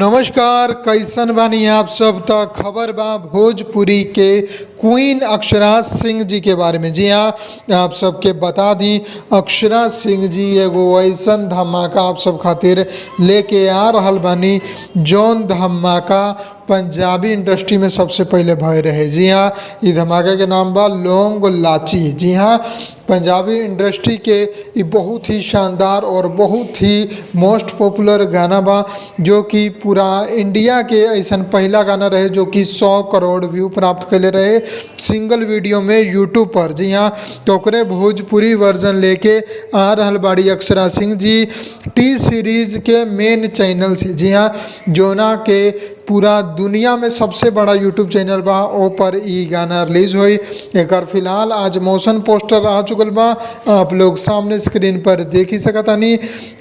नमस्कार, कैसन बानी आप सब। तक खबर बा भोजपुरी के क्वीन अक्षरा सिंह जी के बारे में। जी हाँ, आप सबके बता दी, अक्षरा सिंह जी एगो ऐसन धमाका आप सब खातिर लेके आ रहल बानी जौन धमाका पंजाबी इंडस्ट्री में सबसे पहले भय रहे। जी हाँ, ये धमाके के नाम बा लौंग लाची। जी हाँ, पंजाबी इंडस्ट्री के ये बहुत ही शानदार और बहुत ही मोस्ट पॉपुलर गाना बा, जो कि पूरा इंडिया के ऐसा पहला गाना रहे जो कि 100 करोड़ व्यू प्राप्त कैले रहे सिंगल वीडियो में यूट्यूब पर। जी हाँ, तो ओकरे भोजपुरी वर्जन लेके आ रहल बाड़ी Akshara Singh G T series के मेन चैनल से। जी हाँ, जोना के पूरा दुनिया में सबसे बड़ा यूट्यूब चैनल बा, ओ पर ई गाना रिलीज हुई। एक फिलहाल आज मोशन पोस्टर आ चुकल बा, आप लोग सामने स्क्रीन पर देख ही सकतानी।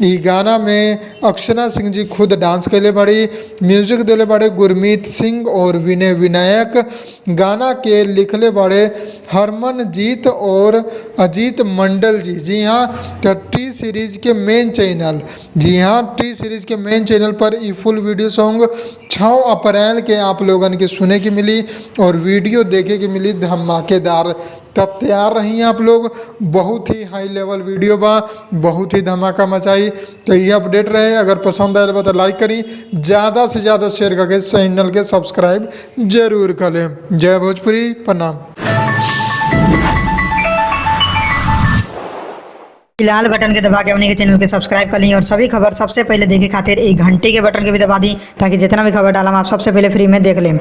ई गाना में अक्षरा सिंह जी खुद डांस कैले बड़ी, म्यूजिक दिले बड़े गुरमीत सिंह और विनय विनायक। गाना के लिखले बड़े हरमनजीत और अजीत मंडल जी। जी हाँ, तो टी सीरीज के मेन चैनल, जी हाँ, टी सीरीज के मेन चैनल पर ई फुल वीडियो सॉन्ग 6 अप्रैल के आप लोगन के सुने की मिली और वीडियो देखे की मिली धमाकेदार। तब तैयार रही आप लोग, बहुत ही हाई लेवल वीडियो बा, बहुत ही धमाका मचाई। तो ये अपडेट रहे, अगर पसंद आए तो लाइक करी, ज़्यादा से ज़्यादा शेयर करके चैनल के सब्सक्राइब जरूर करें। जय भोजपुरी, प्रणाम। लाल बटन के दबा के अपने के चैनल के सब्सक्राइब कर ली और सभी खबर सबसे पहले देखे खातिर एक घंटे के बटन के भी दबा दी, ताकि जितना भी खबर डालम आप सबसे पहले फ्री में देख लें।